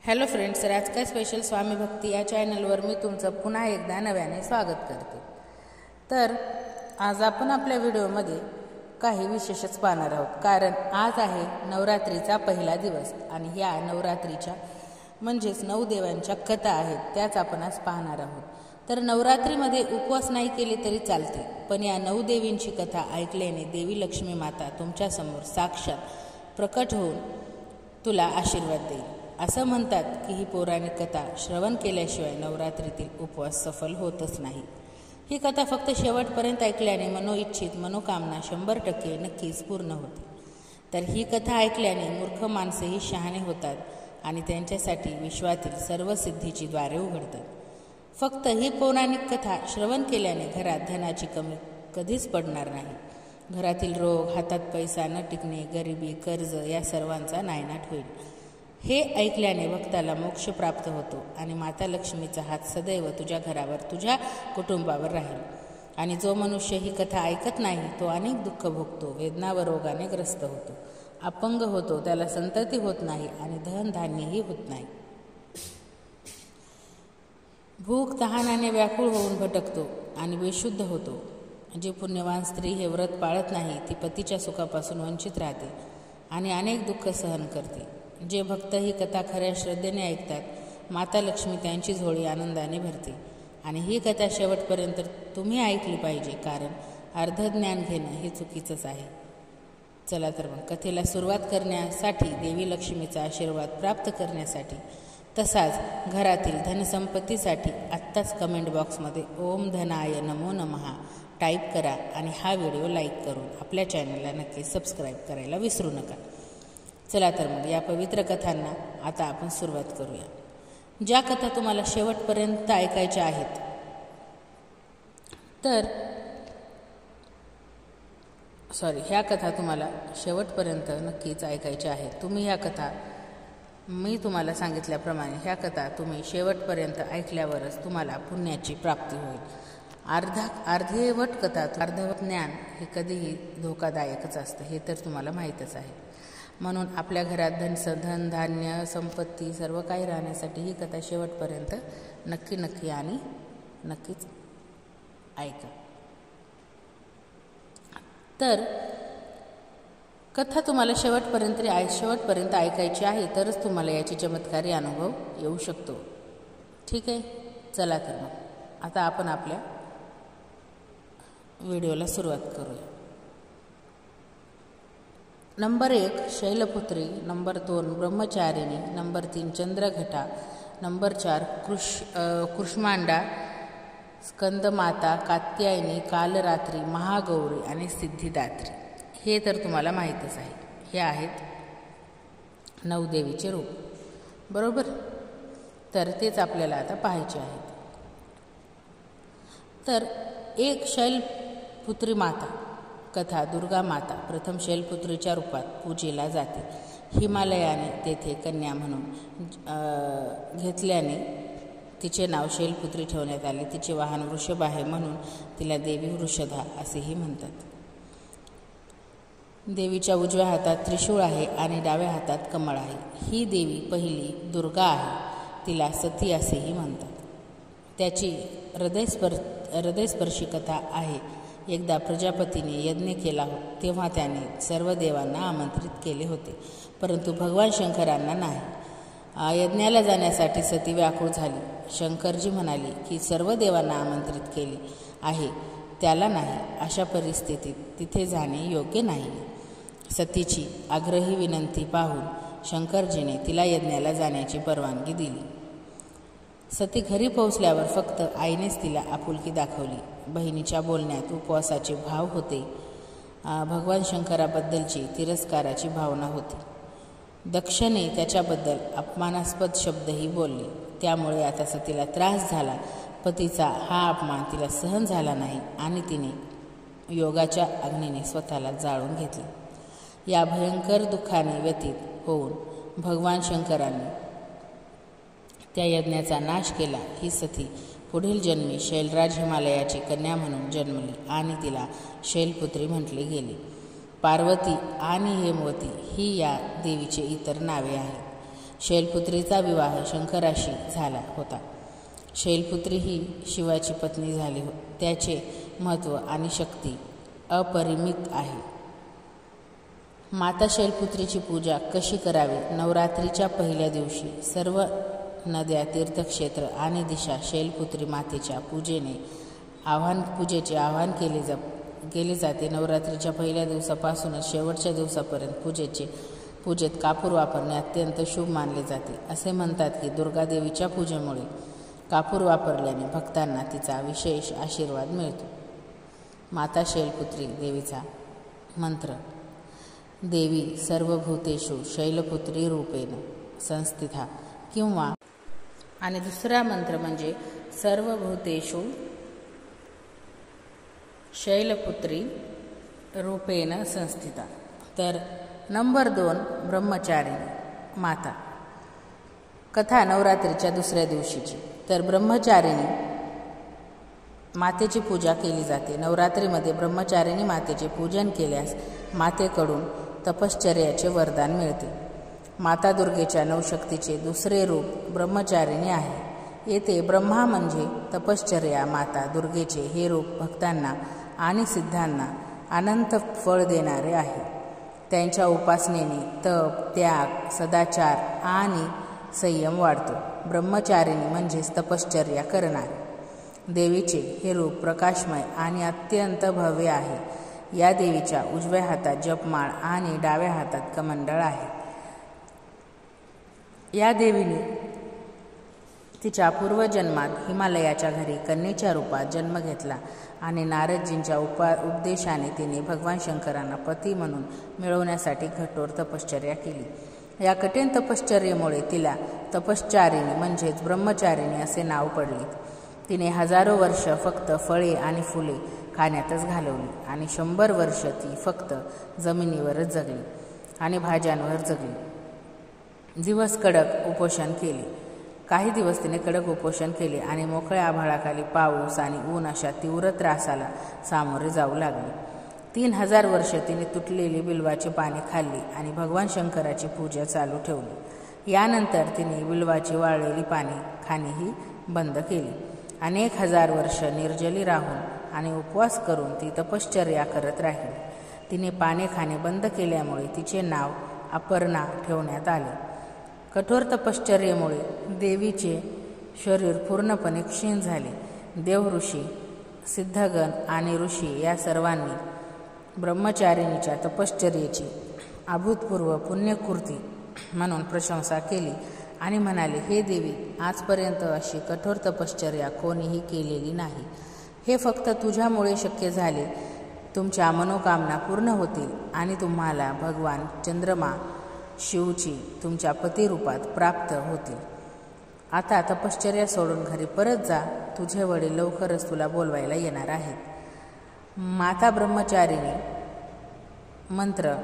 Hello friends, राजकाय special स्वामी भक्ती या चॅनलवर मी तुमचं पुन्हा एकदा नव्याने स्वागत करते। तर आज आपण आपल्या व्हिडिओमध्ये काही विशेषच पाहणार आहोत, कारण आज आहे नवरात्रीचा पहिला दिवस आणि या नवरात्रीच्या म्हणजेच 9 देवांच्या कथा आहेत त्याच आपण आज पाहणार आहोत। तर नवरात्रीमध्ये उपवास नाही केले तरी चालते, पण या 9 देवींची कथा ऐकल्याने देवी लक्ष्मी माता तुमच्या समोर साक्षात प्रकट होऊन तुला आशीर्वाद देईल। असं म्हणतात की ही पौराणिक कथा श्रवण केल्याशिवाय नवरात्रीतील उपवास सफल होतच नाही। ही कथा फक्त शेवटपर्यंत ऐकल्याने मनोइच्छित मनोकामना 100% नक्कीच पूर्ण होते। तर ही कथा ऐकल्याने मूर्ख माणसेही शहाणे होतात आणि त्यांच्यासाठी विश्वातील सर्व सिद्धीची द्वारे उघडतात। फक्त ही पौराणिक कथा श्रवण केल्याने घरात धनाची कमी कधीच पडणार नाही। घरातील रोग, हातात पैसा न टिकणे, गरिबी, कर्ज या सर्वांचा नायनाट होईल। हे ऐकल्याने भक्ताला मोक्ष प्राप्त होतो आणि माता लक्ष्मीचा हात सदैव तुझ्या घरावर, तुझ्या कुटुंबावर राहील। आणि जो मनुष्य ही कथा ऐकत नाही तो अनेक दुःख भोगतो, वेदना व रोगाने ग्रस्त होतो, अपंग होतो, त्याला संतती होत नाही आणि धन धान्यही होत नाही। भूक तहानाने व्याकुळ होऊन भटकतो आणि बेशुद्ध होतो। जी पुण्यवान स्त्री हे व्रत पाळत नाही ती पतीच्या सुखापासून वंचित राहते आणि अनेक दुःख सहन करते। जे भक्त ही कथा खऱ्या श्रद्धेने ऐकतात माता लक्ष्मी त्यांची झोळी आनंदाने भरते। आणि ही कथा शेवटपर्यंत तुम्ही ऐकली पाहिजे, कारण अर्ध ज्ञान घेणं हे चुकीचंच आहे। चला तर मग कथेला सुरुवात करण्यासाठी, देवी लक्ष्मीचा आशीर्वाद प्राप्त करण्यासाठी तसाच घरातील धनसंपत्तीसाठी आत्ताच कमेंट बॉक्समध्ये ओम धनाय नमो नमः टाईप करा आणि हा व्हिडिओ लाईक करून आपल्या चॅनलला नक्की सबस्क्राईब करायला विसरू नका। चला तर मग या पवित्र कथांना आता आपण सुरुवात करूया। ज्या कथा तुम्हाला शेवटपर्यंत ऐकायच्या आहेत ह्या कथा तुम्हाला शेवटपर्यंत नक्कीच ऐकायच्या आहेत। तुम्ही ह्या कथा मी तुम्हाला सांगितल्याप्रमाणे ह्या कथा तुम्ही शेवटपर्यंत ऐकल्यावरच तुम्हाला पुण्याची प्राप्ती होईल। अर्धवट कथा, अर्धवट ज्ञान हे कधीही धोकादायकच असतं, हे तर तुम्हाला माहीतच आहे। म्हणून आपल्या घरात धन धान्य संपत्ती सर्व काही राहण्यासाठी ही कथा शेवटपर्यंत नक्की आणि नक्कीच ऐका। तर कथा तुम्हाला शेवटपर्यंत ऐकायची आहे, तरच तुम्हाला याची चमत्कारी अनुभव येऊ शकतो। ठीक आहे, चला तर मग आता आपण आपल्या व्हिडिओला सुरुवात करूया। Number 1 Shailaputri, number 2 Brahmacharini, number 3 Chandraghanta, number 4 Kushmanda, Skandamata, Katyayani, Kalaratri, Mahagauri आणि सिद्धिदात्री। हे तर तुम्हाला माहीतच आहे। हे आहेत 9 देवीचे रूप, बरोबर? तर तेच आपल्याला आता पाहायचे आहेत। तर 1 शैलपुत्री माता कथा। दुर्गा माता प्रथम शैलपुत्रीच्या रूपात पूजेला जाते। हिमालयाने तेथे कन्या म्हणून घेतल्याने तिचे नाव शैलपुत्री ठेवण्यात आले। तिचे वाहन वृषभ आहे म्हणून तिला देवी वृषधा असेही म्हणतात। देवीच्या उजव्या हातात त्रिशूळ आहे आणि डाव्या हातात कमळ आहे। ही देवी पहिली दुर्गा आहे, तिला सती असेही म्हणतात। त्याची हृदयस्पर्शी कथा आहे। एकदा प्रजापतीने यज्ञ केला तेव्हा त्याने सर्व देवांना आमंत्रित केले होते, परंतु भगवान शंकरांना नाही। यज्ञाला जाण्यासाठी सती व्याकुळ झाली। शंकरजी म्हणाले की सर्व देवांना आमंत्रित केले आहे, त्याला नाही। अशा परिस्थितीत तिथे जाणे योग्य नाही। सतीची आग्रही विनंती पाहून शंकरजीने तिला यज्ञाला जाण्याची परवानगी दिली। सती घरी पोहोचल्यावर फक्त आईनेच तिला आपुलकी दाखवली। बहिणीच्या बोलण्यात उपवासाचे भाव होते, भगवान शंकराबद्दलची तिरस्काराची भावना होती। दक्षने त्याच्याबद्दल अपमानास्पद शब्दही बोलले, त्यामुळे आता सतीला त्रास झाला। पतीचा हा अपमान तिला सहन झाला नाही आणि तिने योगाच्या अग्नीने स्वतःला जाळून घेतले। या भयंकर दुःखाने व्यथित होऊन भगवान शंकरांनी त्या यज्ञाचा नाश केला। ही सती पुढील जन्मी शैलराज हिमालयाची कन्या म्हणून जन्मली आणि तिला शैलपुत्री म्हटले गेले। पार्वती आणि हेमवती ही या देवीची इतर नावे आहेत। शैलपुत्रीचा विवाह शंकराशी झाला होता. शैलपुत्री ही शिवाची पत्नी झाली. त्याचे महत्त्व आणि शक्ती अपरिमित आहे. माता शैलपुत्रीची पूजा कशी करावी? नवरात्रीच्या पहिल्या दिवशी सर्व नद्या, तीर्थक्षेत्र आणि दिशा शैलपुत्री मातेच्या पूजेचे आवाहन केले जाते. नवरात्रीच्या पहिल्या दिवसापासूनच शेवटच्या दिवसापर्यंत पूजेत कापूर वापरणे अत्यंत शुभ मानले जाते. असे म्हणतात की दुर्गादेवीच्या पूजेमुळे कापूर वापरल्याने भक्तांना तिचा विशेष आशीर्वाद मिळतो. माता शैलपुत्री देवीचा मंत्र. देवी सर्वभूतेषु शैलपुत्री रूपेण संस्थिता किंवा आणि दुसरा मंत्र म्हणजे सर्वभूतेषु शैलपुत्री रूपेण संस्थिता. तर नंबर 2 ब्रह्मचारिणी माता. कथा नवरात्रीच्या दुसऱ्या दिवशीची. तर ब्रह्मचारिणी मातेची पूजा केली जाते. नवरात्रीमध्ये ब्रह्मचारिणी मातेचे पूजन केल्यास मातेकडून तपश्चर्याचे वरदान मिळते. माता दुर्गेच्या नवशक्तीचे दुसरे रूप ब्रह्मचारिणी आहे. येथे ब्रह्मा म्हणजे तपश्चर्या. माता दुर्गेचे हे रूप भक्तांना आणि सिद्धांना अनंत फळ देणारे आहे. त्यांच्या उपासनेने तप, त्याग, सदाचार आणि संयम वाढतो. ब्रह्मचारिणी म्हणजेच तपश्चर्या करणारे. देवीचे हे रूप प्रकाशमय आणि अत्यंत भव्य आहे. या देवीच्या उजव्या हातात जपमाळ आणि डाव्या हातात कमंडळ आहे. या देवीने तिच्या पूर्वजन्मात हिमालयाच्या घरी कन्येच्या रूपात जन्म घेतला आणि नारदजींच्या उपदेशाने तिने भगवान शंकरांना पती म्हणून मिळवण्यासाठी कठोर तपश्चर्या केली. या कठीण तपश्चर्येमुळे तिला तपश्चारिणी म्हणजेच ब्रह्मचारिणी असे नाव पडले. तिने हजारो वर्ष फक्त फळे आणि फुले खाण्यातच घालवली आणि 100 वर्ष ती फक्त जमिनीवरच जगली आणि भाज्यांवर जगली. दिवस कडक उपोषण केले. काही दिवस तिने कडक उपोषण केले आणि मोकळ्या आभाळाखाली पाऊस आणि ऊन अशा तीव्र त्रासाला सामोरे जाऊ लागले. 3000 वर्ष तिने तुटलेली बिल्वाची पाने खाल्ली आणि भगवान शंकराची पूजा चालू ठेवली. यानंतर तिने बिल्वाची वाळलेली पाने खाणेही बंद केली. अनेक हजार वर्ष निर्जली राहून आणि उपवास करून ती तपश्चर्या करत राहिली. तिने पाने खाणे बंद केल्यामुळे तिचे नाव अपर्णा ठेवण्यात आले. कठोर तपश्चर्येमुळे देवीचे शरीर पूर्णपणे क्षीण झाले. देवऋषी, सिद्धगण आणि ऋषी या सर्वांनी ब्रह्मचारिणीच्या तपश्चर्येची अभूतपूर्व पुण्यकृती म्हणून प्रशंसा केली आणि म्हणाले, हे देवी, आजपर्यंत अशी कठोर तपश्चर्या कोणीही केलेली नाही. हे फक्त तुझ्यामुळे शक्य झाले. तुमच्या मनोकामना पूर्ण होतील आणि तुम्हाला भगवान चंद्रमा शिवची तुमच्या पतिरूपात प्राप्त होतील. आता तपश्चर्या सोडून घरी परत जा. तुझे वडील लवकरच तुला बोलवायला येणार आहेत. माता ब्रह्मचारिणी मंत्र.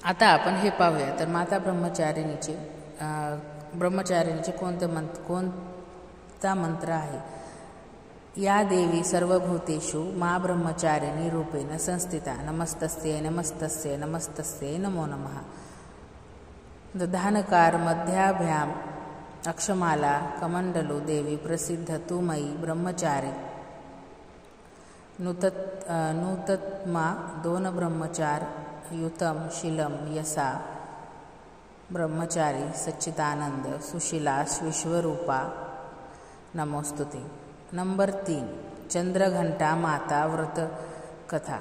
आता आपण हे पाहूया. तर माता ब्रह्मचारिणीचे कोणता मंत्र आहे? या देवी सर्वभूतेषु मा ब्रह्मचारिणी रूपेण संस्थिता नमस्तस्यै नमस्तस्यै नमस्तस्यै नमो नमः. दधानकार मध्याभ्याम अक्षमाला कमंडलो देवी प्रसिद्ध तू मयी ब्रह्मचारी नूतत्मा 2 ब्रह्मचार युतम शीलम यसा ब्रह्मचारी सच्चिदानंद सुशीलास विश्वरूपा नमोस्तुते. नंबर 3 चंद्रघंटा माता व्रत कथा.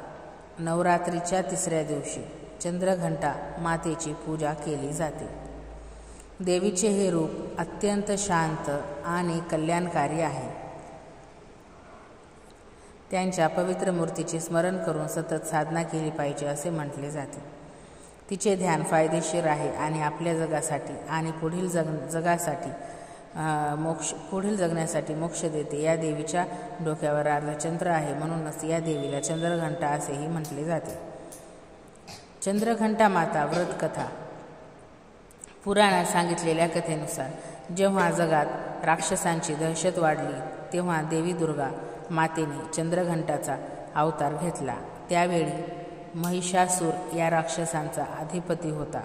नवरात्रीच्या तिसऱ्या दिवशी चंद्रघंटा मातेची पूजा केली जाते. देवीचे हे रूप अत्यंत शांत आणि कल्याणकारी आहे. त्यांच्या पवित्र मूर्तीचे स्मरण करून सतत साधना केली पाहिजे असे म्हटले जाते. तिचे ध्यान फायदेशीर आहे आणि आपल्या जगासाठी आणि पुढील जगण्यासाठी मोक्ष देते. या देवीच्या डोक्यावर अर्धचंद्र आहे, म्हणूनच या देवीला चंद्रघंटा असेही म्हटले जाते. चंद्रघंटा माता व्रत कथा. पुराणात सांगितलेल्या कथेनुसार जेव्हा जगात राक्षसांची दहशत वाढली तेव्हा देवी दुर्गा मातेने चंद्रघंटाचा अवतार घेतला. त्यावेळी महिषासूर या राक्षसांचा अधिपती होता.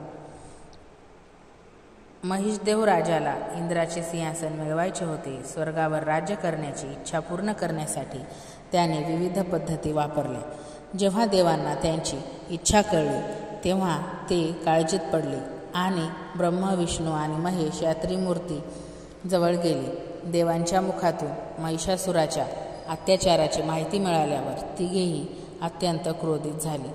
महिषदेव राजाला इंद्राचे सिंहासन मिळवायचे होते. स्वर्गावर राज्य करण्याची इच्छा पूर्ण करण्यासाठी त्याने विविध पद्धती वापरल्या. जेव्हा देवांना त्यांची इच्छा कळली तेव्हा ते काळजीत पडले आणि ब्रह्मा, विष्णू आणि महेश या त्रिमूर्ती जवळ गेले. देवांच्या मुखातून महिषासुराच्या अत्याचाराची माहिती मिळाल्यावर तिघेही अत्यंत क्रोधित झाले.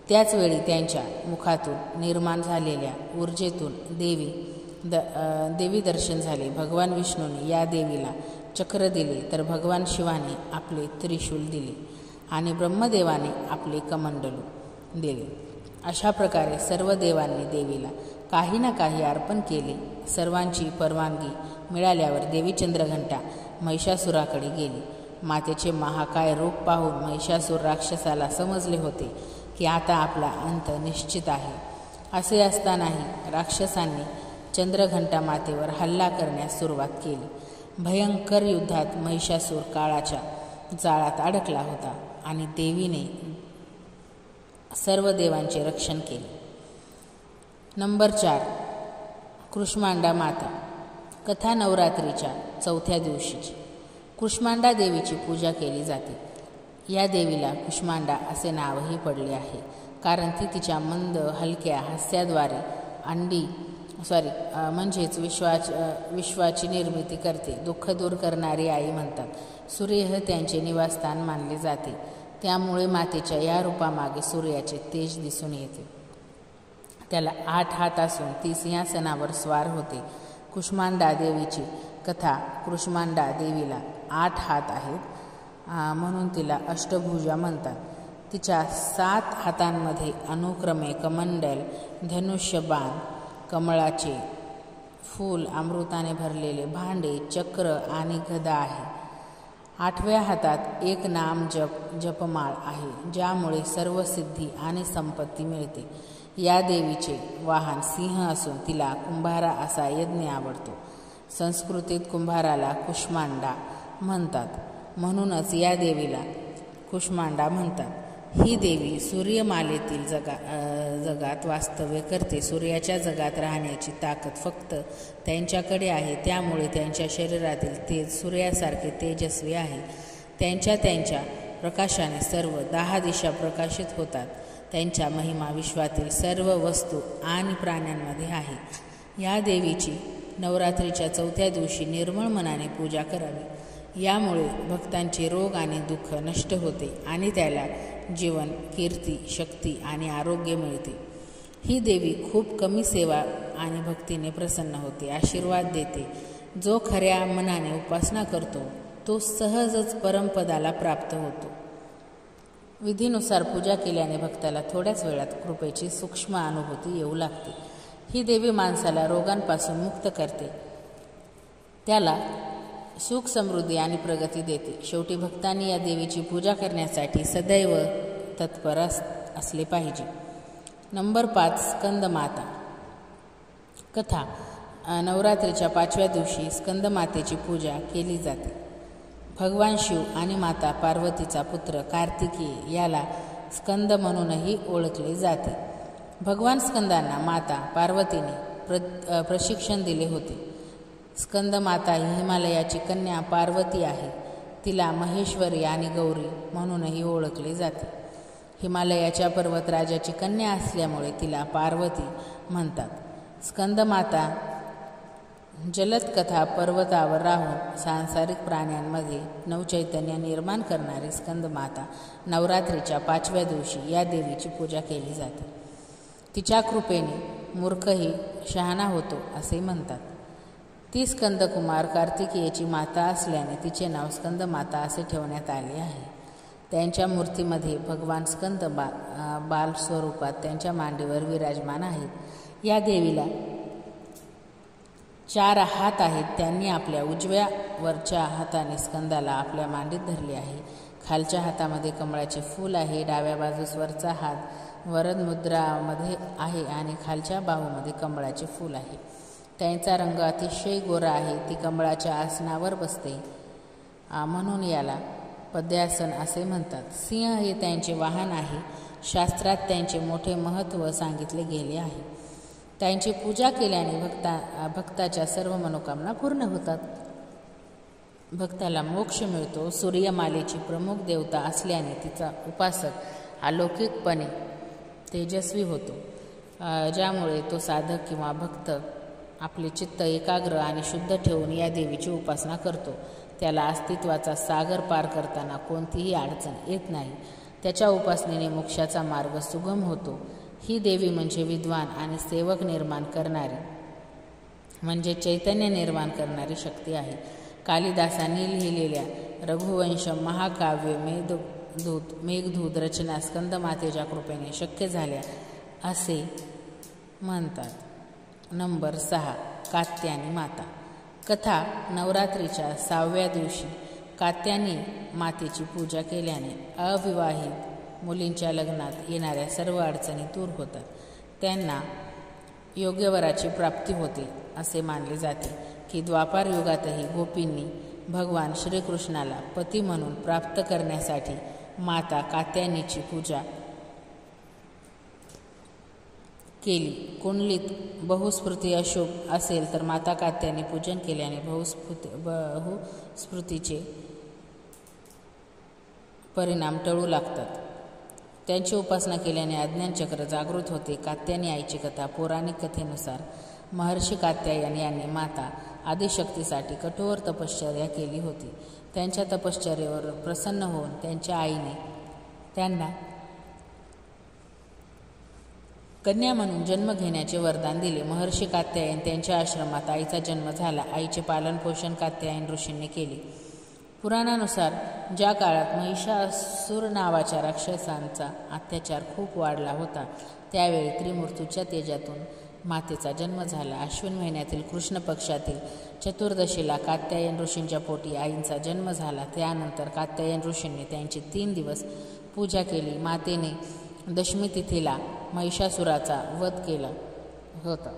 त्याचवेळी त्यांच्या मुखातून निर्माण झालेल्या ऊर्जेतून देवी दर्शन झाले. भगवान विष्णूने या देवीला चक्र दिले, तर भगवान शिवाने आपले त्रिशूल दिले आणि ब्रह्मदेवाने आपले कमंडलू दिले. अशा प्रकारे सर्व देवांनी देवीला काही ना काही अर्पण केले. सर्वांची परवानगी मिळाल्यावर देवी चंद्रघंटा महिषासुराकडे गेली. मातेचे महाकाय रूप पाहून महिषासूर राक्षसाला समजले होते की आता आपला अंत निश्चित आहे. असे असतानाही राक्षसांनी चंद्रघंटा मातेवर हल्ला करण्यास सुरुवात केली. भयंकर युद्धात महिषासूर काळाच्या जाळात अडकला होता आणि देवीने सर्व देवांचे रक्षण केले. नंबर 4. कुष्मांडा माता. कथा नवरात्रीच्या 4थ्या दिवशीची. कुष्मांडा देवीची पूजा केली जाते. या देवीला कुष्मांडा असे नावही पडले आहे, कारण ती तिच्या मंद हलक्या हास्याद्वारे म्हणजेच विश्वाची निर्मिती करते. दुःख दूर करणारी आई म्हणतात. सूर्य हे त्यांचे निवासस्थान मानले जाते. त्यामुळे मातेच्या या रूपामागे सूर्याचे तेज दिसून येते. त्याला 8 हात असून ती सिंहासनावर स्वार होते. कुष्मांडा देवीची कथा. कुष्मांडा देवीला 8 हात आहेत म्हणून तिला अष्टभुजा म्हणतात. तिच्या 7 हातांमध्ये अनुक्रमे कमंडल, धनुष्यबाण, कमळाचे फूल, अमृताने भरलेले भांडे, चक्र आणि गदा आहे. 8व्या हातात एक नाम जपमाळ आहे, ज्यामुळे सर्व सिद्धी आणि संपत्ती मिळते. या देवीचे वाहन सिंह असून तिला कुंभारा असा यज्ञ आवडतो. संस्कृतीत कुंभाराला कुष्मांडा म्हणतात, म्हणूनच या देवीला कुष्मांडा म्हणतात. ही देवी सूर्यमालेतील जगात वास्तव्य करते. सूर्याच्या जगात राहण्याची ताकद फक्त त्यांच्याकडे आहे. त्यामुळे त्यांच्या शरीरातील तेज सूर्यासारखे तेजस्वी आहे. त्यांच्या प्रकाशाने सर्व 10 दिशा प्रकाशित होतात. त्यांच्या महिमा विश्वातील सर्व वस्तू आणि प्राण्यांमध्ये आहे. या देवीची नवरात्रीच्या 4थ्या दिवशी निर्मळ मनाने पूजा करावी. यामुळे भक्तांचे रोग आणि दुःख नष्ट होते आणि त्याला जीवन, कीर्ती, शक्ती आणि आरोग्य मिळते. ही देवी खूप कमी सेवा आणि भक्तीने प्रसन्न होते, आशीर्वाद देते. जो खऱ्या मनाने उपासना करतो तो सहजच परमपदाला प्राप्त होतो. विधीनुसार पूजा केल्याने भक्ताला थोड्याच वेळात कृपेची सूक्ष्म अनुभूती येऊ लागते. ही देवी माणसाला रोगांपासून मुक्त करते, त्याला सुख, समृद्धी आणि प्रगती देते. शेवटी भक्तांनी या देवीची पूजा करण्यासाठी सदैव तत्पर असले पाहिजे. नंबर 5. स्कंदमाता. कथा. नवरात्रीच्या 5व्या दिवशी स्कंदमातेची पूजा केली जाते. भगवान शिव आणि माता पार्वतीचा पुत्र कार्तिकेय याला स्कंद म्हणूनही ओळखले जाते. भगवान स्कंदांना माता पार्वतीने प्रशिक्षण दिले होते. स्कंदमाता ही हिमालयाची कन्या पार्वती आहे. तिला महेश्वरी आणि गौरी म्हणूनही ओळखले जाते. हिमालयाच्या पर्वतराजाची कन्या असल्यामुळे तिला पार्वती म्हणतात. स्कंदमाता जलद कथा पर्वतावर राहून सांसारिक प्राण्यांमध्ये नवचैतन्य निर्माण करणारी स्कंदमाता. नवरात्रीच्या 5व्या दिवशी या देवीची पूजा केली जाते. तिच्या कृपेने मूर्खही शहाणा होतो असे म्हणतात. ती स्कंदकुमार कार्तिकेयाची माता असल्याने तिचे नाव स्कंदमाता असे ठेवण्यात आले आहे. त्यांच्या मूर्तीमध्ये भगवान स्कंद बाल स्वरूपात त्यांच्या मांडीवर विराजमान आहेत. या देवीला 4 हात आहेत. त्यांनी आपल्या उजव्या वरच्या हाताने स्कंदाला आपल्या मांडीत धरले आहे. खालच्या हातामध्ये कमळाचे फूल आहे. डाव्या बाजूस वरचा हात वरद मुद्रामध्ये आहे आणि खालच्या बाहूमध्ये कमळाचे फूल आहे. त्यांचा रंग अतिशय गोरा आहे. ती कमळाच्या आसनावर बसते म्हणून याला पद्यासन असे म्हणतात. सिंह हे त्यांचे वाहन आहे. शास्त्रात त्यांचे मोठे महत्त्व सांगितले गेले आहे. त्यांची पूजा केल्याने भक्ताच्या सर्व मनोकामना पूर्ण होतात. भक्ताला मोक्ष मिळतो. सूर्यमालेची प्रमुख देवता असल्याने तिचा उपासक अलौकिकपणे तेजस्वी होतो, ज्यामुळे तो साधक किंवा भक्त आपले चित्त एकाग्र आणि शुद्ध ठेवून या देवीची उपासना करतो. त्याला अस्तित्वाचा सागर पार करताना कोणतीही अडचण येत नाही. त्याच्या उपासनेने मोक्षाचा मार्ग सुगम होतो. ही देवी म्हणजे विद्वान आणि सेवक निर्माण करणारी, म्हणजे चैतन्य निर्माण करणारी शक्ती आहे. कालिदासांनी लिहिलेल्या रघुवंश महाकाव्य मेघदूत रचना स्कंदमातेच्या कृपेने शक्य झाल्या असे म्हणतात. नंबर 6. कात्यायनी माता. कथा. नवरात्रीच्या 6व्या दिवशी कात्यायनी मातेची पूजा केल्याने अविवाहित मुलींच्या लग्नात येणाऱ्या सर्व अडचणी दूर होतात. त्यांना योग्यवराची प्राप्ती होते असे मानले जाते की द्वापार युगातही गोपींनी भगवान श्रीकृष्णाला पती म्हणून प्राप्त करण्यासाठी माता कात्यायनीची पूजा केली. कुंडलीत बहुस्फूर्ती अशुभ असेल तर माता कात्यायनी पूजन केल्याने बहुस्फूर्तीचे परिणाम टळू लागतात. त्यांची उपासना केल्याने अज्ञान चक्र जागृत होते. कात्यायनी आईची कथा. पौराणिक कथेनुसार महर्षी कात्यायन यांनी माता आदिशक्तीसाठी कठोर तपश्चर्या केली होती. त्यांच्या तपश्चर्येवर प्रसन्न होऊन त्यांच्या आईने त्यांना कन्या म्हणून जन्म घेण्याचे वरदान दिले. महर्षी कात्यायन त्यांच्या आश्रमात आईचा जन्म झाला. आईचे पालनपोषण कात्यायन ऋषींनी केले. पुराणानुसार ज्या काळात महिषासुर नावाच्या राक्षसांचा अत्याचार खूप वाढला होता, त्यावेळी त्रिमूर्तीच्या तेजातून मातेचा जन्म झाला. अश्विन महिन्यातील कृष्ण पक्षातील चतुर्दशीला कात्यायन ऋषींच्या पोटी आईंचा जन्म झाला. त्यानंतर कात्यायन ऋषींनी त्यांची 3 दिवस पूजा केली. मातेने दशमी तिथीला महिषासुराचा वध केला होता.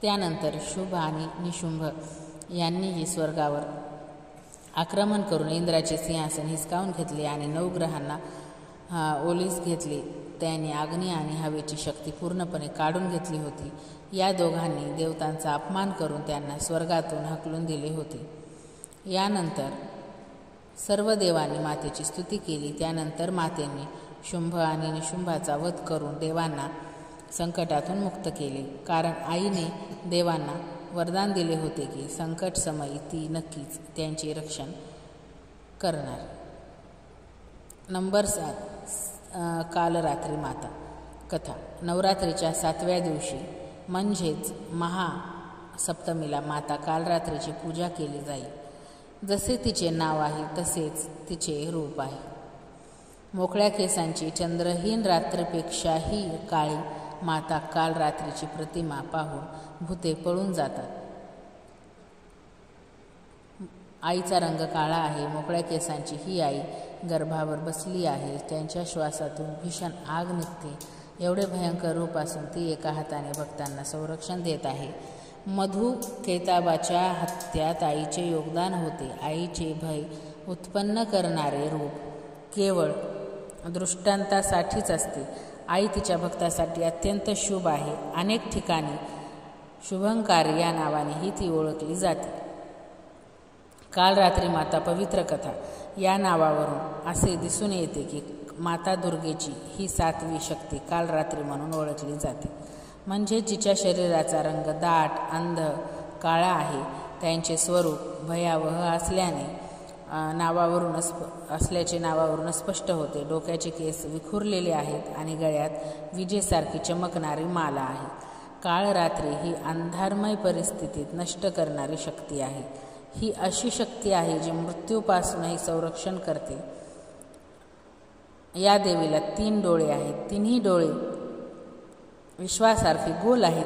त्यानंतर शुभ आणि निशुंभ यांनीही स्वर्गावर आक्रमण करून इंद्राचे सिंहासन हिसकावून घेतले आणि 9 ग्रहांना ओलीस घेतले. त्यांनी अग्नी आणि हवेची शक्ती पूर्णपणे काढून घेतली होती. या दोघांनी देवतांचा अपमान करून त्यांना स्वर्गातून हकलून दिले होते. यानंतर सर्व देवांनी मातेची स्तुती केली. त्यानंतर मातेने शुंभ आणि निशुंभाचा वध करून देवांना संकटातून मुक्त केले, कारण आईने देवांना वरदान दिले होते की संकट समयी ती नक्कीच त्यांचे रक्षण करणार. नंबर 7. कालरात्री माता. कथा. नवरात्रीच्या 7व्या दिवशी म्हणजेच महासप्तमीला माता कालरात्रीची पूजा केली जाईल. जसे तिचे नाव आहे तसेच तिचे रूप आहे. मोकळ्या केसांची चंद्रहीन रात्रीपेक्षाही काळी माता कालरात्रीची प्रतिमा पाहून भूते पळून जातात. आईचा रंग काळा आहे. मोकळ्या केसांची ही आई गर्भावर बसली आहे. त्यांच्या श्वासातून भीषण आग निघते. एवढे भयंकर रूप असून ती एका हाताने भक्तांना संरक्षण देत आहे. मधुकेताबाच्या हत्यात आईचे योगदान होते. आईचे भय उत्पन्न करणारे रूप केवळ दृष्टांतासाठीच असते. आई तिच्या भक्तासाठी अत्यंत शुभ आहे. अनेक ठिकाणी शुभंकारी या नावानेही ती ओळखली जाते. काल रात्री माता पवित्र कथा या नावावरून असे दिसून येते की माता दुर्गेची ही 7वी शक्ती काल रात्री म्हणून ओळखली जाते. म्हणजे जिच्या शरीराचा रंग दाट अंध काळा आहे, त्यांचे स्वरूप भयावह असल्याचे नावावरून स्पष्ट होते. डोक्याचे केस विखुरलेले आहेत आणि गळ्यात विजेसारखी चमकणारी माला आहे. काळ रात्री ही अंधारमय परिस्थितीत नष्ट करणारी शक्ती आहे. ही अशी शक्ती आहे जी मृत्यूपासूनही संरक्षण करते. या देवीला 3 डोळे आहेत. 3ही डोळे विश्वासारखी गोल आहेत.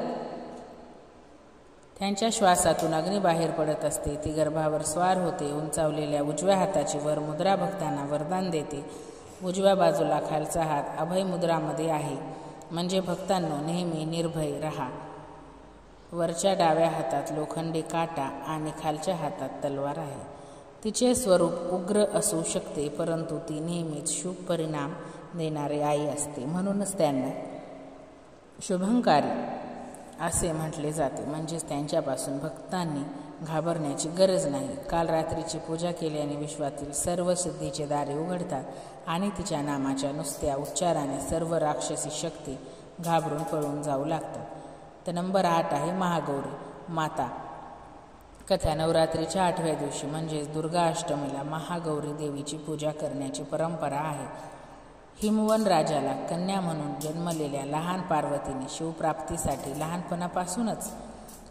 त्यांच्या श्वासातून अग्नी बाहेर पडत असते. ती गर्भावर स्वार होते. उंचावलेल्या उजव्या हाताची वर मुद्रा भक्तांना वरदान देते. उजव्या बाजूला खालचा हात अभय मुद्रामध्ये आहे, म्हणजे भक्तांनो नेहमी निर्भय रहा. वरच्या डाव्या हातात लोखंडी काटा आणि खालच्या हातात तलवार आहे. तिचे स्वरूप उग्र असू शकते, परंतु ती नेहमीच शुभ परिणाम देणारी आई असते. म्हणूनच त्यांना शुभंकारी असे म्हटले जाते. म्हणजेच त्यांच्यापासून भक्तांनी घाबरण्याची गरज नाही. काल रात्रीची पूजा केल्याने विश्वातील सर्व सिद्धीचे दारे उघडतात आणि तिच्या नामाच्या नुसत्या उच्चाराने सर्व राक्षसी शक्ती घाबरून पळून जाऊ लागतात. तर नंबर 8 आहे महागौरी माता कथा. नवरात्रीच्या 8व्या दिवशी म्हणजेच दुर्गा अष्टमीला महागौरी देवीची पूजा करण्याची परंपरा आहे. हिमवन राजाला कन्या म्हणून जन्मलेल्या लहान पार्वतीने शिवप्राप्तीसाठी लहानपणापासूनच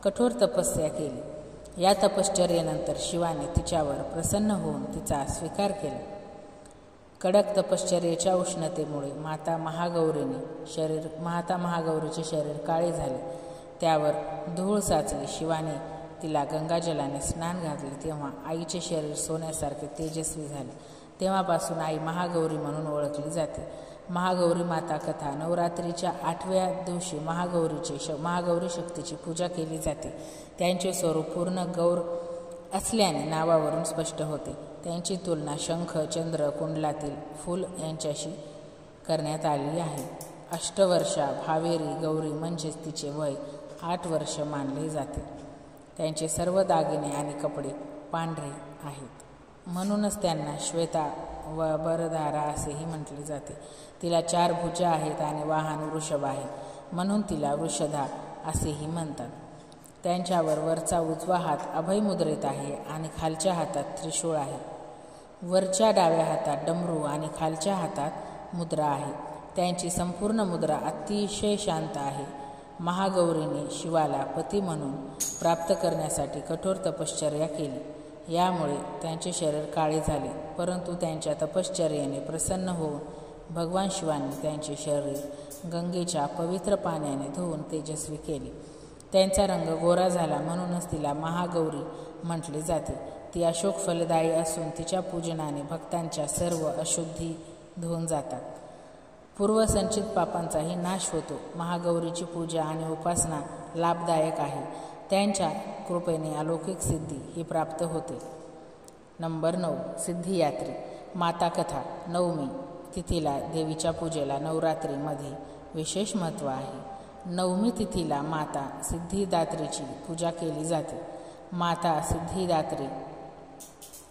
कठोर तपस्या केली. या तपश्चर्येनंतर शिवाने तिच्यावर प्रसन्न होऊन तिचा स्वीकार केला. कडक तपश्चर्येच्या उष्णतेमुळे माता महागौरीचे शरीर काळे झाले. त्यावर धूळ साचली. शिवाने तिला गंगाजलाने स्नान घातले तेव्हा आईचे शरीर सोन्यासारखे तेजस्वी झाले. तेव्हापासून आई महागौरी म्हणून ओळखली जाते. महागौरी माता कथा. नवरात्रीच्या 8व्या दिवशी महागौरी शक्तीची पूजा केली जाते. त्यांचे स्वरूप पूर्ण गौर असल्याने नावावरून स्पष्ट होते. त्यांची तुलना शंख, चंद्र, कुंडलातील फूल यांच्याशी करण्यात आली आहे. अष्टवर्षा भावेरी गौरी म्हणजेच तिचे वय 8 वर्ष मानले जाते. त्यांचे सर्व दागिने आणि कपडे पांढरे आहेत. म्हणूनच त्यांना श्वेता व बरधारा असेही म्हटले जाते. तिला 4 भुजा आहेत आणि वाहन वृषभ आहे, म्हणून तिला वृषधा असेही म्हणतात. त्यांच्यावर वरचा उजवा हात अभयमुद्रेत आहे आणि खालच्या हातात त्रिशूळ आहे. वरच्या डाव्या हातात डमरू आणि खालच्या हातात मुद्रा आहे. त्यांची संपूर्ण मुद्रा अतिशय शांत आहे. महागौरीने शिवाला पती म्हणून प्राप्त करण्यासाठी कठोर तपश्चर्या केली. यामुळे त्यांचे शरीर काळे झाले, परंतु त्यांच्या तपश्चर्येने प्रसन्न होऊन भगवान शिवांनी त्यांचे शरीर गंगेच्या पवित्र पाण्याने धुवून तेजस्वी केले. त्यांचा रंग गोरा झाला, म्हणूनच तिला महागौरी म्हटले जाते. ती अशोक फलदायी असून तिच्या पूजनाने भक्तांच्या सर्व अशुद्धी धुवून जातात. पूर्वसंचित पापांचाही नाश होतो. महागौरीची पूजा आणि उपासना लाभदायक आहे. त्यांच्या कृपेने अलौकिक सिद्धी ही प्राप्त होते. नंबर 9 सिद्धियात्री माता कथा. नवमी तिथीला देवीच्या पूजेला नवरात्रीमध्ये विशेष महत्त्व आहे. नवमी तिथीला माता सिद्धिदात्रीची पूजा केली जाते. माता सिद्धिदात्री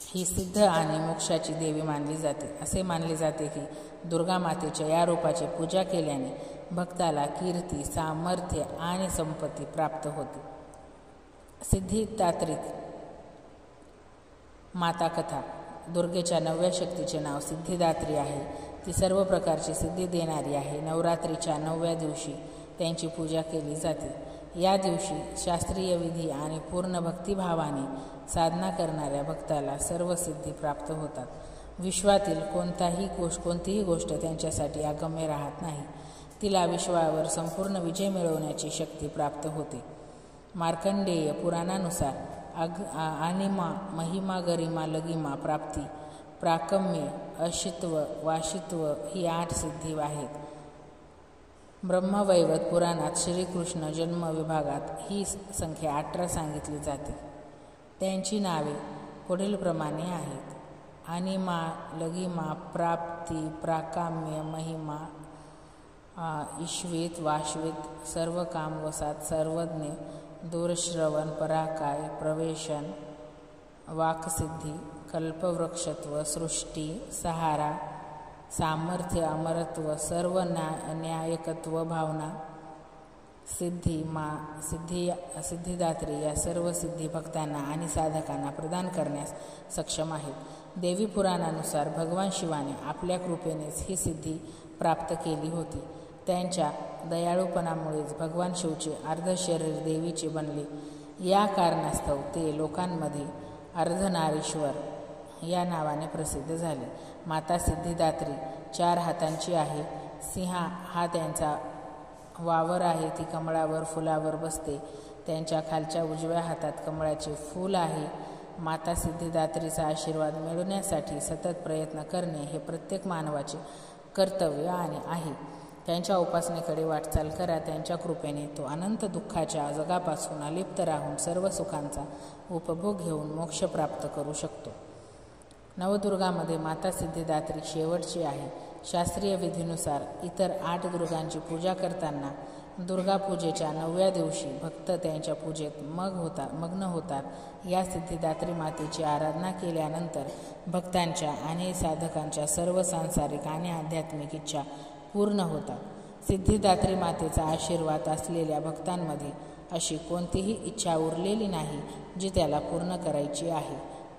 ही सिद्ध आणि मोक्षाची देवी मानली जाते. असे मानले जाते की दुर्गा मातेच्या या रूपाची पूजा केल्याने भक्ताला कीर्ती, सामर्थ्य आणि संपत्ती प्राप्त होते. सिद्धिदात्री माता कथा. दुर्गेच्या 9व्या शक्तीचे नाव सिद्धिदात्री आहे. ती सर्व प्रकारची सिद्धी देणारी आहे. नवरात्रीच्या 9व्या दिवशी त्यांची पूजा केली जाते. या दिवशी शास्त्रीय विधी आणि पूर्ण भक्तिभावाने साधना करणाऱ्या भक्ताला सर्व सिद्धी प्राप्त होतात. विश्वातील कोणतीही गोष्ट त्यांच्यासाठी अगम्य राहत नाही. तिला विश्वावर संपूर्ण विजय मिळवण्याची शक्ती प्राप्त होते. मार्कंडेय पुराणानुसार अनिमा, महिमा, गरिमा, लगिमा, प्राप्ती, प्राकम्य, अशित्व, वाशित्व ही 8 सिद्धी आहेत. ब्रह्मवैवर्त पुराणात श्रीकृष्ण जन्म विभागात ही संख्या 18 सांगितली जाते. त्यांची नावे पुढीलप्रमाणे आहेत: अनिमा, लगिमा, प्राप्ती, प्राकाम्य, महिमा, ईश्वित, वाश्वित, सर्व काम वसात, सर्वज्ञ, दूरश्रवण, पराकाय, प्रवेशन, वाक्सिद्धी, कल्पवृक्षत्व, सृष्टी, सहारा, सामर्थ्य, अमरत्व, सर्व न्यायकत्व, भावना, सिद्धिदात्री या सर्व सिद्धी भक्तांना आणि साधकांना प्रदान करण्यास सक्षम आहेत. देवी पुराणानुसार भगवान शिवाने आपल्या कृपेनेच ही सिद्धी प्राप्त केली होती. त्यांच्या दयाळूपणामुळेच भगवान शिवचे अर्ध शरीर देवीचे बनले. या कारणास्तव ते लोकांमध्ये अर्धनारीश्वर या नावाने प्रसिद्ध झाले. माता सिद्धिदात्री 4 हातांची आहे. सिंह हा त्यांचा वावर आहे. ती कमळावर फुलावर बसते. त्यांच्या खालच्या उजव्या हातात कमळाचे फूल आहे. माता सिद्धिदात्रीचा आशीर्वाद मिळवण्यासाठी सतत प्रयत्न करणे हे प्रत्येक मानवाचे कर्तव्य आहे. त्यांच्या उपासनेकडे वाटचाल करा. त्यांच्या कृपेने तो अनंत दुःखाच्या जगापासून अलिप्त राहून सर्व सुखांचा उपभोग घेऊन मोक्ष प्राप्त करू शकतो. नवदुर्गामध्ये माता सिद्धिदात्री शेवटची आहे. शास्त्रीय विधीनुसार इतर 8 दुर्गांची पूजा करताना दुर्गा पूजेच्या 9व्या दिवशी भक्त त्यांच्या पूजेत मग्न होतात। या सिद्धिदात्री मातेची आराधना केल्यानंतर भक्तांच्या आणि साधकांच्या सर्व सांसारिक आणि आध्यात्मिक इच्छा पूर्ण होतात। सिद्धिदात्री मातेचा आशीर्वाद असलेल्या भक्तांमध्ये अशी कोणतीही इच्छा उरलेली नाही जी त्याला पूर्ण करायची आहे।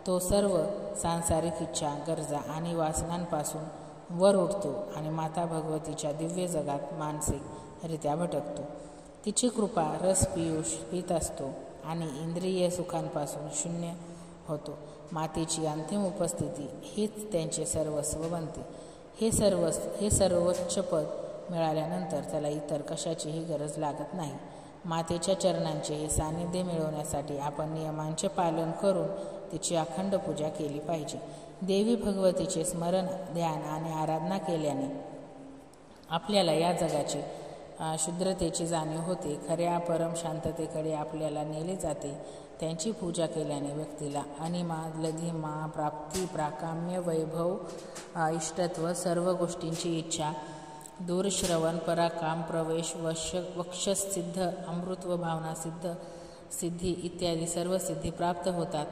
तो सर्व सांसारिक इच्छा, गरजा आणि वासनांपासून वर उठतो आणि माता भगवतीच्या दिव्य जगात मानसिकरित्या भटकतो। तिची कृपा रस पित असतो आणि इंद्रिय सुखांपासून शून्य होतो। मातेची अंतिम उपस्थिती हीच त्यांचे सर्वस्व बनते। हे सर्वोच्च पद मिळाल्यानंतर त्याला इतर कशाचीही गरज लागत नाही। मातेच्या चरणांचे हे सानिध्य मिळवण्यासाठी आपण नियमांचे पालन करून तिची अखंड पूजा केली पाहिजे। देवी भगवतीचे स्मरण, ध्यान आणि आराधना केल्याने आपल्याला या जगाची शुद्रतेची जाणीव होते। खऱ्या परम शांततेकडे आपल्याला नेले जाते। त्यांची पूजा केल्याने व्यक्तीला अनिमा, लघिमा, प्राप्ती, प्राकाम्य, वैभव, इष्टत्व, सर्व गोष्टींची इच्छा, दूरश्रवण, पराकाम, प्रवेश, वक्षसिद्ध, अमृतत्व, भावना सिद्धी इत्यादी सर्व सिद्धी प्राप्त होतात।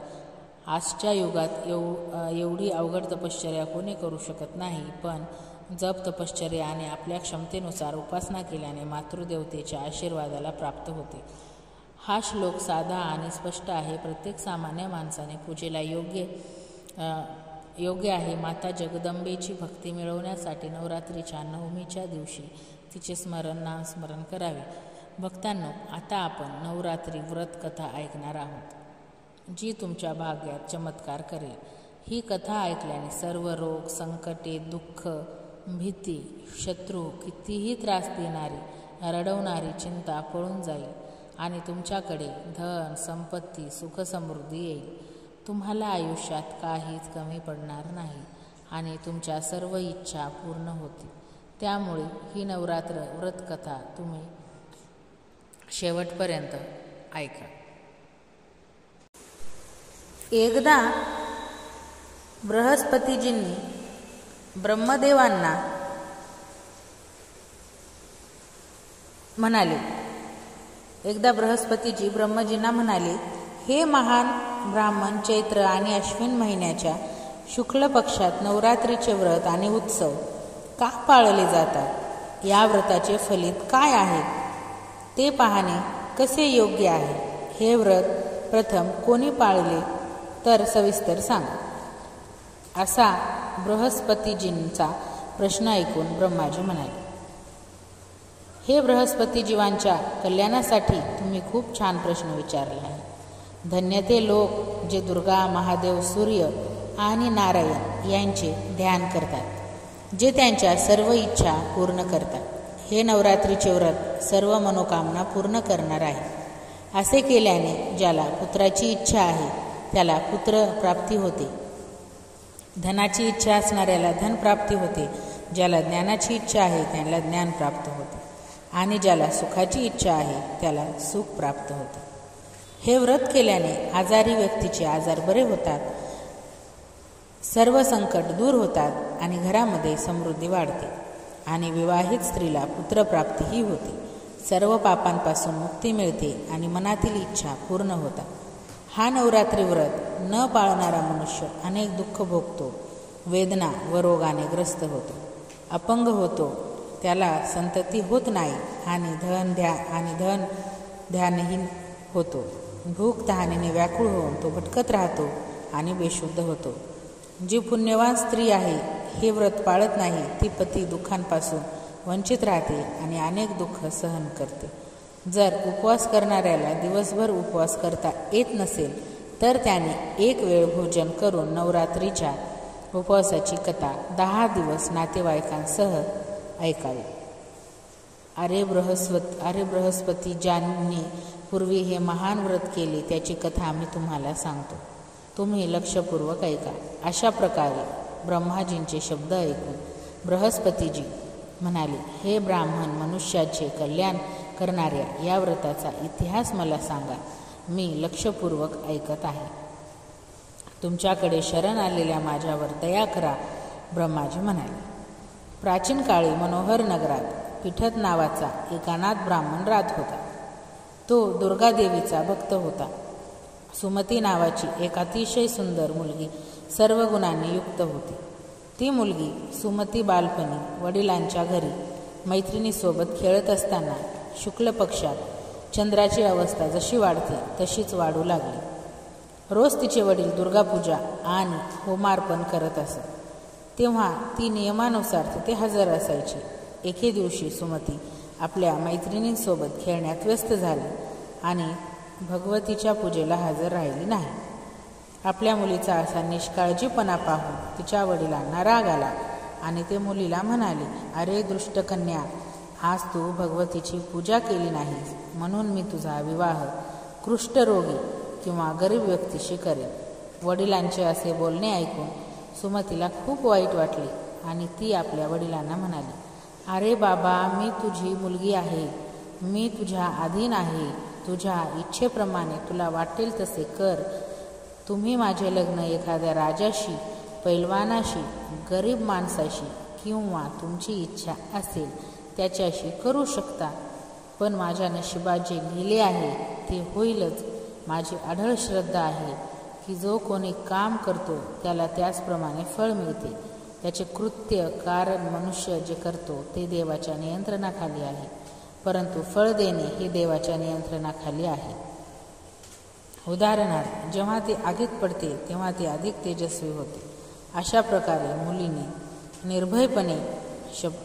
आजच्या युगात एवढी अवघड तपश्चर्या कोणी करू शकत नाही, पण जप, तपश्चर्या आणि आपल्या क्षमतेनुसार उपासना केल्याने मातृदेवतेच्या आशीर्वादाला प्राप्त होते। हा श्लोक साधा आणि स्पष्ट आहे। प्रत्येक सामान्य माणसाने पूजेला योग्य आहे। माता जगदंबेची भक्ती मिळवण्यासाठी नवरात्रीच्या 9मीच्या दिवशी तिचे नामस्मरण करावे। भक्तांनो, आता आपण नवरात्री व्रत कथा ऐकणार आहोत, जी तुमच्या भाग्यात चमत्कार करेल। ही कथा ऐकल्याने सर्व रोग, संकटे, दुःख, भीती, शत्रू, कितीही त्रास देणारी, रडवणारी चिंता पळून जाईल आणि तुमच्याकडे धन, संपत्ती, सुख, समृद्धी येईल। तुम्हाला आयुष्यात काहीच कमी पडणार नाही आणि तुमच्या सर्व इच्छा पूर्ण होतील। त्यामुळे ही नवरात्र व्रत कथा तुम्ही शेवटपर्यंत ऐका। एकदा बृहस्पतीजींनी ब्रह्मदेवांना म्हणाले, ब्रह्मजींना म्हणाले, हे महान ब्राह्मण, चैत्र आणि अश्विन महिन्याच्या शुक्ल पक्षात नवरात्रीचे व्रत आणि उत्सव का पाळले जातात? या व्रताचे फलित काय आहे ते पाहणे कसे योग्य आहे? हे व्रत प्रथम कोणी पाळले तर सविस्तर सांग। असा बृहस्पतीजींचा प्रश्न ऐकून ब्रह्माजी म्हणाले, हे बृहस्पती जीवांच्या कल्याणासाठी तुम्ही खूप छान प्रश्न विचारला आहे। धन्य ते लोक जे दुर्गा, महादेव, सूर्य आणि नारायण यांचे ध्यान करतात, जे त्यांच्या सर्व इच्छा पूर्ण करतात। हे नवरात्रीचे व्रत सर्व मनोकामना पूर्ण करणार आहे। असे केल्याने ज्याला पुत्राची इच्छा आहे त्याला पुत्र प्राप्ती होते, धनाची इच्छा असणाऱ्याला धन प्राप्ती होते, ज्याला ज्ञानाची इच्छा आहे त्याला ज्ञान प्राप्त होते आणि ज्याला सुखाची इच्छा आहे त्याला सुख प्राप्त होते। हे व्रत केल्याने आजारी व्यक्तीचे आजार बरे होतात, सर्व संकट दूर होतात आणि घरामध्ये समृद्धी वाढते आणि विवाहित स्त्रीला पुत्रप्राप्तीही होते। सर्व पापांपासून मुक्ती मिळते आणि मनातील इच्छा पूर्ण होतात। हा नवरात्री व्रत न पाळणारा मनुष्य अनेक दुःख भोगतो, वेदना व रोगाने ग्रस्त होतो, अपंग होतो, त्याला संतती होत नाही आणि धन ध्यानहीन होतो। भूक तहानेने व्याकुळ होऊन तो भटकत राहतो आणि बेशुद्ध होतो। जी पुण्यवान स्त्री आहे हे व्रत पाळत नाही ती पती दुःखांपासून वंचित राहते आणि अनेक दुःख सहन करते। जर उपवास करणाऱ्याला दिवसभर उपवास करता येत नसेल तर त्याने एक वेळ भोजन करून नवरात्रीच्या उपवासाची कथा 10 दिवस नातेवाईकांसह ऐकावी। अरे बृहस्पती, ज्यांनी पूर्वी हे महान व्रत केले त्याची कथा मी तुम्हाला सांगतो, तुम्ही लक्षपूर्वक ऐका। अशा प्रकारे ब्रह्माजींचे शब्द ऐकून बृहस्पतीजी म्हणाले, हे ब्राह्मण, मनुष्याचे कल्याण करणाऱ्या या व्रताचा इतिहास मला सांगा, मी लक्षपूर्वक ऐकत आहे। तुमच्याकडे शरण आलेल्या माझ्यावर दया करा। ब्रह्माजी म्हणाले, प्राचीन काळी मनोहर नगरात पिठत नावाचा एक अनाथ ब्राह्मण राहत होता. तो दुर्गादेवीचा भक्त होता. सुमती नावाची एक अतिशय सुंदर मुलगी सर्व गुणांनी युक्त होती. ती मुलगी सुमती बालपणी वडिलांच्या घरी मैत्रिणीसोबत खेळत असताना शुक्ल पक्षात चंद्राची अवस्था जशी वाढते तशीच वाढू लागली. रोज तिचे वडील दुर्गापूजा आणि होमार्पण करत असत, तेव्हा ती नियमानुसार तिथे हजर असायची. एके दिवशी सुमती आपल्या मैत्रिणींसोबत खेळण्यात व्यस्त झाली आणि भगवतीच्या पूजेला हजर राहिली नाही. आपल्या मुलीचा असा निष्काळजीपणा पाहून तिच्या वडिलांना राग आला आणि ते मुलीला म्हणाले, अरे दुष्ट कन्या, आज तू भगवतीची पूजा केली नाहीस म्हणून मी तुझा विवाह कुष्ठरोगी किंवा गरीब व्यक्तीशी करेन. वडिलांचे असे बोलणे ऐकून सुमतीला खूप वाईट वाटले आणि ती आपल्या वडिलांना म्हणाली, अरे बाबा, मी तुझी मुलगी आहे, मी तुझ्या अधीन आहे, तुझ्या इच्छेप्रमाणे तुला वाटेल तसे कर. तुम्ही माझे लग्न एखाद्या राजाशी, पैलवानाशी, गरीब माणसाशी किंवा तुमची इच्छा असेल त्याच्याशी करू शकता, पण माझ्या नशिबात जे लिहिले आहे ते होईलच. माझी अढळ श्रद्धा आहे की जो कोणी काम करतो त्याला त्याचप्रमाणे फळ मिळते. त्याचे कृत्य कारण मनुष्य जे करतो ते देवाच्या नियंत्रणाखाली आहे, परंतु फळ देणे हे देवाच्या नियंत्रणाखाली आहे. उदाहरणार्थ, जेव्हा ते आगीत पडते तेव्हा ते अधिक तेजस्वी होते. अशा प्रकारे मुलीने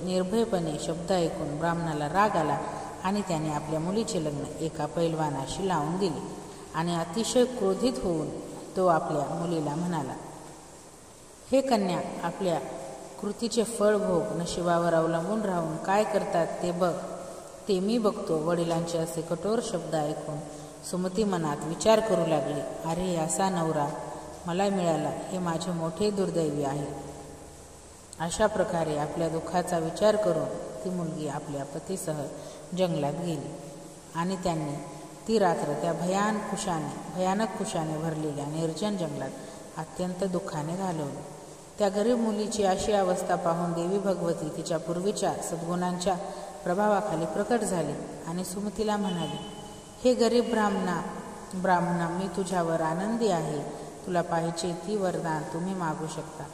निर्भयपणे शब्द ऐकून ब्राह्मणाला राग आला आणि त्याने आपल्या मुलीचे लग्न एका पैलवानाशी लावून दिले आणि अतिशय क्रोधित होऊन तो आपल्या मुलीला म्हणाला, हे कन्या, आपल्या कृतीचे फळ भोग नशिबावर अवलंबून राहून काय करतात ते बघ, ते मी बघतो. वडिलांचे असे कठोर शब्द ऐकून सुमती मनात विचार करू लागली, अरे असा नवरा मला मिळाला हे माझे मोठे दुर्दैवी आहे. अशा प्रकारे आपल्या दुःखाचा विचार करून ती मुलगी आपल्या पतीसह जंगलात गेली आणि त्यांनी ती रात्र त्या भयानक कुशाने भरलेल्या निर्जन जंगलात अत्यंत दुःखाने घालवली. त्या गरीब मुलीची अशी अवस्था पाहून देवी भगवती तिच्या पूर्वीच्या सद्गुणांच्या प्रभावाखाली प्रकट झाली आणि सुमतीला म्हणाली, हे गरीब ब्राह्मणा, मी तुझ्यावर आनंदी आहे. तुला पाहिजे ती वरदान तुम्ही मागू शकता.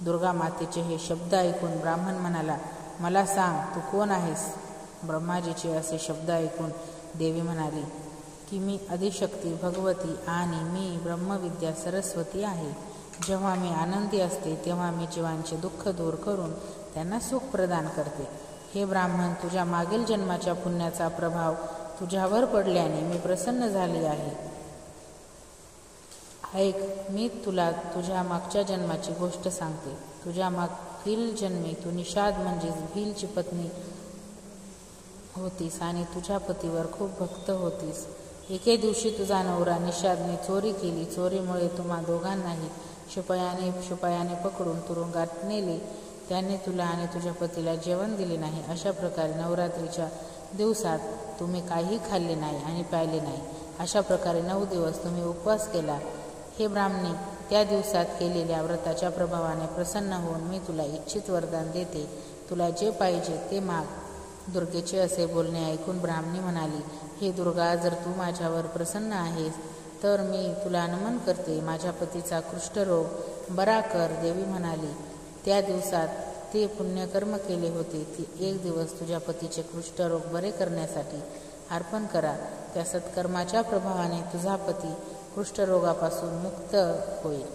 दुर्गा मातेचे हे शब्द ऐकून ब्राह्मण म्हणाला, मला सांग, तू कोण आहेस? ब्रह्माजीचे असे शब्द ऐकून देवी म्हणाली की मी आदिशक्ती भगवती आणि मी ब्रह्मविद्या सरस्वती आहे. जेव्हा मी आनंदी असते तेव्हा मी जीवांचे दुःख दूर करून त्यांना सुख प्रदान करते. हे ब्राह्मण, तुझ्या मागील जन्माच्या पुण्याचा प्रभाव तुझ्यावर पडल्याने मी प्रसन्न झाली आहे. ऐक, मी तुला तुझ्या मागच्या जन्माची गोष्ट सांगते. तुझ्या मागील जन्मी तू निषाद म्हणजेच भीलची पत्नी होतीस आणि तुझ्या पतीवर खूप भक्त होतीस. एके दिवशी तुझा नवरा निषादने चोरी केली. चोरीमुळे तुम्हा दोघांनाही शिपायाने पकडून तुरुंगात नेले. त्याने तुला आणि तुझ्या पतीला जेवण दिले नाही. अशा प्रकारे नवरात्रीच्या दिवसात तुम्ही काही खाल्ले नाही आणि प्यायले नाही. अशा प्रकारे 9 दिवस तुम्ही उपवास केला. हे ब्राह्मणे, त्या दिवसात केलेल्या व्रताच्या प्रभावाने प्रसन्न होऊन मी तुला इच्छित वरदान देते. तुला जे पाहिजे ते माग. दुर्गेचे असे बोलणे ऐकून ब्राह्मणी म्हणाली, हे दुर्गा, जर तू माझ्यावर प्रसन्न आहेस तर मी तुला नमन करते. माझ्या पतीचा कुष्ठरोग बरा कर. देवी म्हणाली, त्या दिवसात ते पुण्यकर्म केले होते ती एक दिवस तुझ्या पतीचे कुष्ठरोग बरे करण्यासाठी अर्पण करा. त्या सत्कर्माच्या प्रभावाने तुझा पती कुष्ठरोगापासून मुक्त होईल.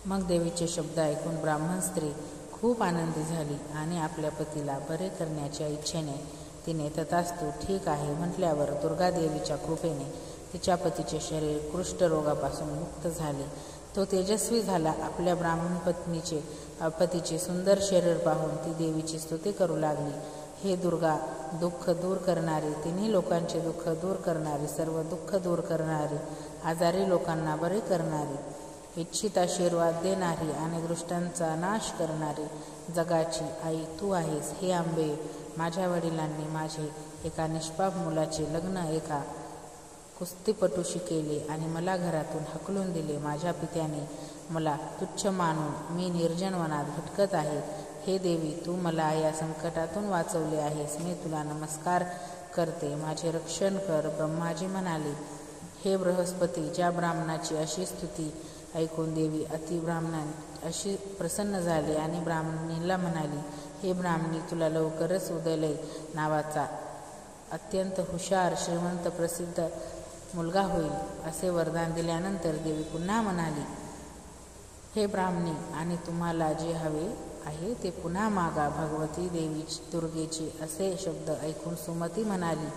मग देवीचे शब्द ऐकून ब्राह्मण स्त्री खूप आनंदी झाली आणि आपल्या पतीला बरे करण्याच्या इच्छेने तिने तथास्तु ठीक आहे म्हटल्यावर दुर्गादेवीच्या कृपेने तिच्या पतीचे शरीर कुष्ठरोगापासून मुक्त झाले. तो तेजस्वी झाला. आपल्या ब्राह्मण पतीचे सुंदर शरीर पाहून ती देवीची स्तुती करू लागली. हे दुर्गा, दुःख दूर करणारी, तिन्ही लोकांचे दुःख दूर करणारी, सर्व दुःख दूर करणारी, आजारी लोकांना बरे करणारी, इच्छित आशीर्वाद देणारी आणि दृष्टांचा नाश करणारी जगाची आई तू आहेस. हे आंबे, माझ्या वडिलांनी माझे एका निष्पाप मुलाचे लग्न एका कुस्तीपटूशी केले आणि मला घरातून हकलून दिले. माझ्या पित्याने मला तुच्छ मानून मी निर्जन वनात भटकत आहे. हे देवी, तू मला या संकटातून वाचवले आहेस. मी तुला नमस्कार करते. माझे रक्षण कर. ब्रह्माजी म्हणाले, हे बृहस्पती, ज्या ब्राह्मणाची अशी स्तुती ऐकून देवी ब्राह्मणाने अशी प्रसन्न झाली आणि ब्राह्मणीला म्हणाली, हे ब्राह्मणी, तुला लवकरच उदयलय नावाचा अत्यंत हुशार, श्रीमंत, प्रसिद्ध मुलगा होईल. असे वरदान दिल्यानंतर देवी पुन्हा म्हणाली, हे ब्राह्मणी, आणि तुम्हाला जे हवे आहे ते पुन्हा मागा. भगवती देवी दुर्गेचे असे शब्द ऐकून सुमती म्हणाली,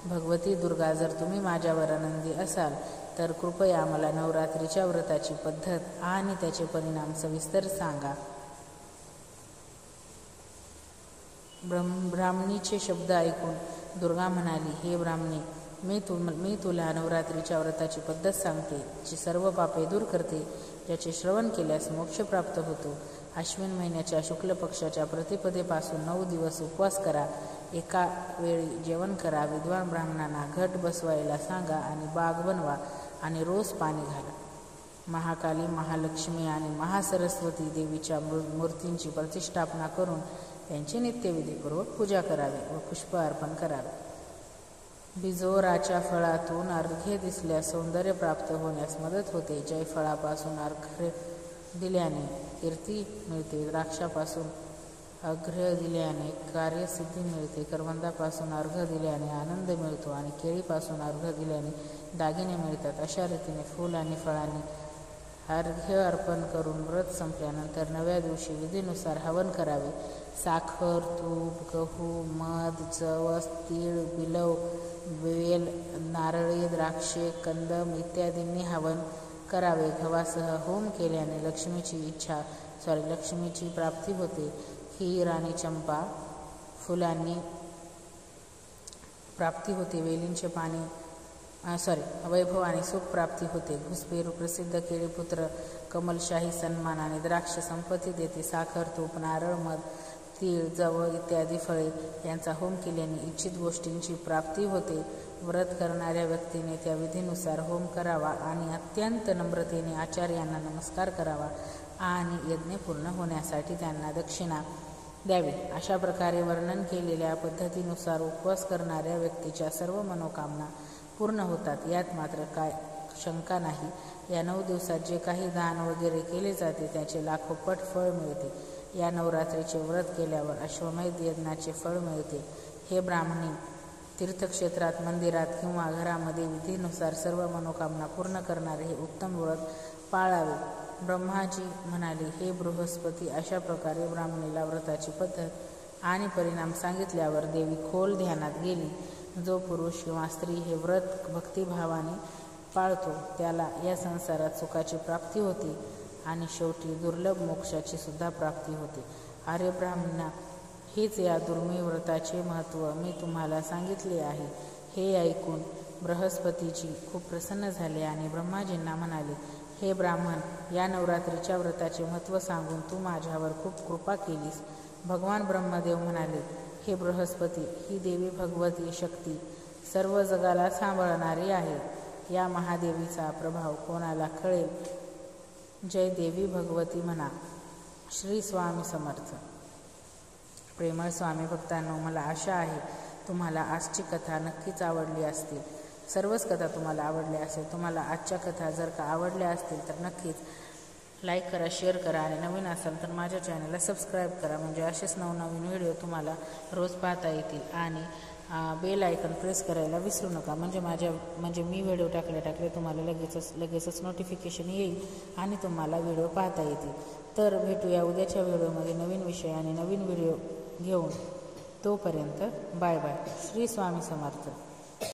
भगवती दुर्गा, जर तुम्ही माझ्यावर आनंदी असाल तर कृपया मला नवरात्रीच्या व्रताची पद्धत आणि त्याचे परिणाम सविस्तर सांगा. ब्राह्मणीचे शब्द ऐकून दुर्गा म्हणाली, हे ब्राह्मणी, मी तुला नवरात्रीच्या व्रताची पद्धत सांगते, जी सर्व पापे दूर करते, ज्याचे श्रवण केल्यास मोक्ष प्राप्त होतो. अश्विन महिन्याच्या शुक्ल पक्षाच्या प्रतिपदेपासून 9 दिवस उपवास करा. एका वेळी जेवण करा. विद्वान ब्राह्मणांना घट बसवायला सांगा आणि बाग बनवा आणि रोज पाणी घाला. महाकाली, महालक्ष्मी आणि महासरस्वती देवीच्या मूर्तींची प्रतिष्ठापना करून त्यांची नित्यविधीपूर्वक पूजा करावी व पुष्प अर्पण करावे. बिजोराच्या फळातून अर्घ्य दिसल्यास सौंदर्य प्राप्त होण्यास मदत होते. जयफळापासून अर्घ्य दिल्याने कीर्ती मिळते. द्राक्षापासून अर्घ्य दिल्याने कार्यसिद्धी मिळते. करवंदापासून अर्घ्य दिल्याने आनंद मिळतो आणि केळीपासून अर्घ्य दिल्याने दागिने मिळतात. अशा रीतीने फूल आणि फळांनी अर्घ्य अर्पण करून व्रत संपल्यानंतर 9व्या दिवशी विधीनुसार हवन करावे. साखर, तूप, गहू, मध, जवस, तीळ, बिलव, वेल, नारळे, द्राक्षे, कंदम इत्यादींनी हवन करावे. गव्हासह होम केल्याने लक्ष्मीची प्राप्ती होते. खीर आणि चंपा फुलांनी प्राप्ती होते. वेलींचे पाणी वैभव आणि सुख प्राप्ती होते. घुसपेरू प्रसिद्ध केळीपुत्र कमलशाही सन्मान आणि द्राक्ष संपत्ती देते. साखर, तूप, नारळ, मध, तीळ, जव इत्यादी फळे यांचा होम केल्याने इच्छित गोष्टींची प्राप्ती होते. व्रत करणाऱ्या व्यक्तीने त्या विधीनुसार होम करावा आणि अत्यंत नम्रतेने आचार्यांना नमस्कार करावा आणि यज्ञ पूर्ण होण्यासाठी त्यांना दक्षिणा द्यावी. अशा प्रकारे वर्णन केलेल्या पद्धतीनुसार उपवास करणाऱ्या व्यक्तीच्या सर्व मनोकामना पूर्ण होतात. यात मात्र काय शंका नाही. या 9 दिवसात जे काही दान वगैरे केले जाते त्याचे लाखोपट फळ मिळते. या नवरात्रीचे व्रत केल्यावर अश्वमेध यज्ञाचे फळ मिळते. हे ब्राह्मणी, तीर्थक्षेत्रात, मंदिरात किंवा घरामध्ये विधीनुसार सर्व मनोकामना पूर्ण करणारे हे उत्तम व्रत पाळावे. ब्रह्माजी म्हणाले, हे बृहस्पती, अशा प्रकारे ब्राह्मणीला व्रताची पद्धत आणि परिणाम सांगितल्यावर देवी खोल ध्यानात गेली. जो पुरुष किंवा स्त्री हे व्रत भक्तिभावाने पाळतो त्याला या संसारात सुखाची प्राप्ती होते आणि शेवटी दुर्लभ मोक्षाची सुद्धा प्राप्ती होते. अरे ब्राह्मणा, हेच या दुर्मिळ व्रताचे महत्त्व मी तुम्हाला सांगितले आहे. हे ऐकून बृहस्पतीजी खूप प्रसन्न झाले आणि ब्रह्माजींना म्हणाले, हे ब्राह्मण, या नवरात्रीच्या व्रताचे महत्त्व सांगून तू माझ्यावर खूप कृपा केलीस. भगवान ब्रह्मदेव म्हणाले, हे बृहस्पती, ही देवी भगवती शक्ती सर्व जगाला सांभाळणारी आहे. या महादेवीचा प्रभाव कोणाला कळेल? जय देवी भगवती म्हणा. श्री स्वामी समर्थ. प्रेमळ स्वामी भक्तांनो, मला आशा आहे तुम्हाला आजची कथा नक्कीच आवडली असतील. सर्वच कथा तुम्हाला आवडल्या असेल. तुम्हाला आजच्या कथा जर का आवडल्या असतील तर नक्कीच लाईक करा, शेअर करा आणि नवीन असाल तर माझ्या चॅनलला सबस्क्राईब करा, म्हणजे असेच नवनवीन व्हिडिओ तुम्हाला रोज पाहता येतील. आणि बेल आयकॉन प्रेस करायला विसरू नका, म्हणजे मी व्हिडिओ टाकले तुम्हाला लगेचच नोटिफिकेशन येईल आणि तुम्हाला व्हिडिओ पाहता येतील. तर भेटूया उद्याच्या व्हिडिओमध्ये नवीन विषय आणि नवीन व्हिडिओ घेऊन. तोपर्यंत बाय बाय. श्री स्वामी समर्थ.